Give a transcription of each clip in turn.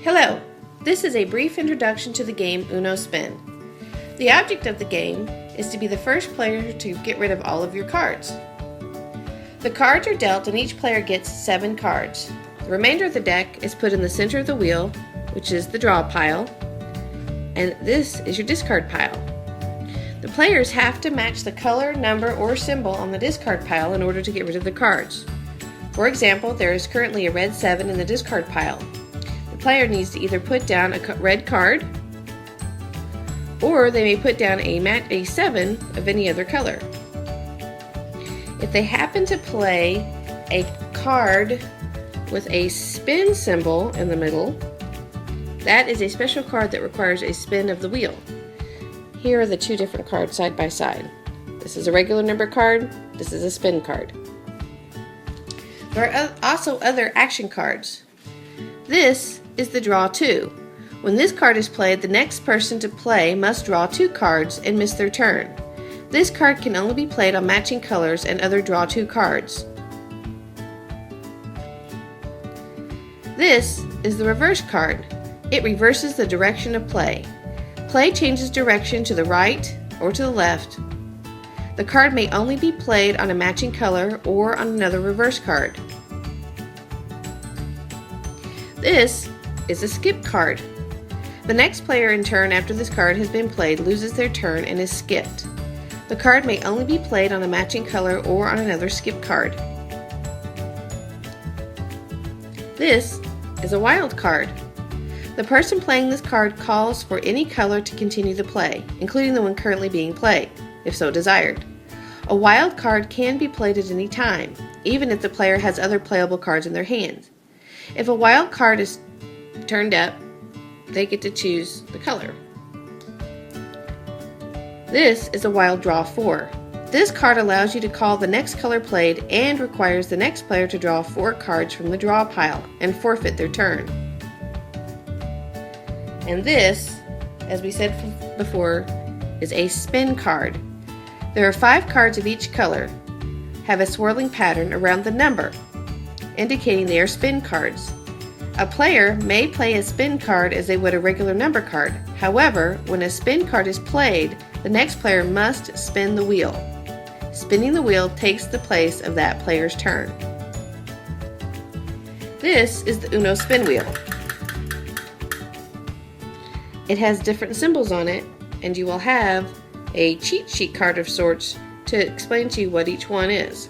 Hello, this is a brief introduction to the game Uno Spin. The object of the game is to be the first player to get rid of all of your cards. The cards are dealt and each player gets 7 cards. The remainder of the deck is put in the center of the wheel, which is the draw pile, and this is your discard pile. The players have to match the color, number, or symbol on the discard pile in order to get rid of the cards. For example, there is currently a red 7 in the discard pile. The player needs to either put down a red card, or they may put down a 7 of any other color. If they happen to play a card with a spin symbol in the middle, that is a special card that requires a spin of the wheel. Here are the 2 different cards side by side. This is a regular number card, this is a spin card. There are also other action cards. This is the draw 2. When this card is played, the next person to play must draw 2 cards and miss their turn. This card can only be played on matching colors and other draw 2 cards. This is the reverse card. It reverses the direction of play. Play changes direction to the right or to the left. The card may only be played on a matching color or on another reverse card. This is a skip card. The next player in turn after this card has been played loses their turn and is skipped. The card may only be played on a matching color or on another skip card. This is a wild card. The person playing this card calls for any color to continue the play, including the one currently being played, if so desired. A wild card can be played at any time, even if the player has other playable cards in their hands. If a wild card is turned up, they get to choose the color. This is a wild draw 4. This card allows you to call the next color played and requires the next player to draw 4 cards from the draw pile and forfeit their turn. And this, as we said before, is a spin card. There are 5 cards of each color, have a swirling pattern around the number, indicating they are spin cards. A player may play a spin card as they would a regular number card. However, when a spin card is played, the next player must spin the wheel. Spinning the wheel takes the place of that player's turn. This is the Uno spin wheel. It has different symbols on it, and you will have a cheat sheet card of sorts to explain to you what each one is.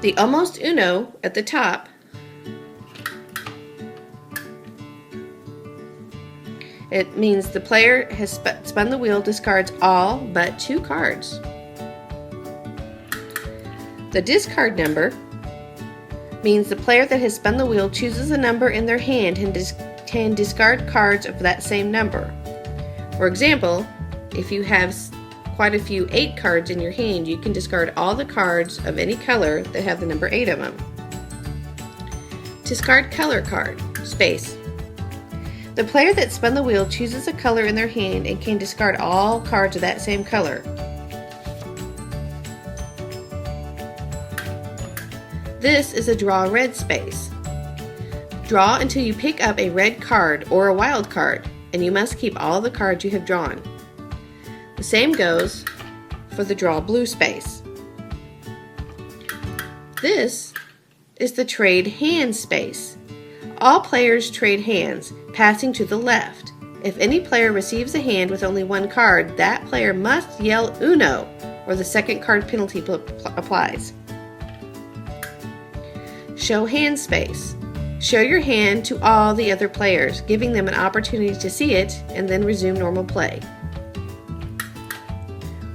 The Almost Uno at the top it means the player has spun the wheel discards all but 2 cards. The discard number means the player that has spun the wheel chooses a number in their hand and can discard cards of that same number. For example, if you have quite a few 8 cards in your hand, you can discard all the cards of any color that have the number 8 of them. Discard color card, space. The player that spun the wheel chooses a color in their hand and can discard all cards of that same color. This is a draw red space. Draw until you pick up a red card or a wild card, and you must keep all the cards you have drawn. The same goes for the draw blue space. This is the trade hand space. All players trade hands, passing to the left. If any player receives a hand with only 1 card, that player must yell Uno, or the second card penalty applies. Show hand space. Show your hand to all the other players, giving them an opportunity to see it, and then resume normal play.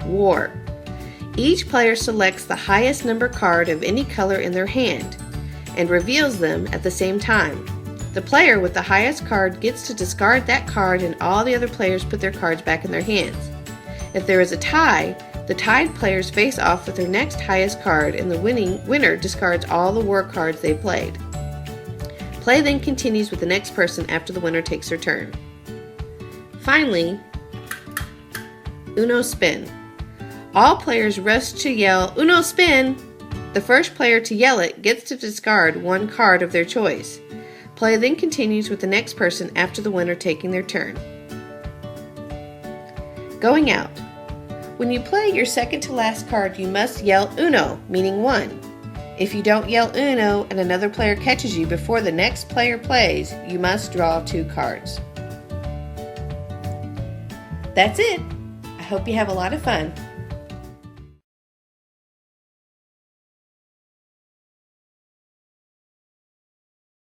War. Each player selects the highest number card of any color in their hand and reveals them at the same time. The player with the highest card gets to discard that card and all the other players put their cards back in their hands. If there is a tie, the tied players face off with their next highest card and the winner discards all the war cards they played. Play then continues with the next person after the winner takes their turn. Finally, Uno spin. All players rush to yell Uno spin. The first player to yell it gets to discard 1 card of their choice. Play then continues with the next person after the winner taking their turn. Going out. When you play your second to last card, you must yell Uno, meaning 1. If you don't yell Uno and another player catches you before the next player plays, you must draw 2 cards. That's it. I hope you have a lot of fun.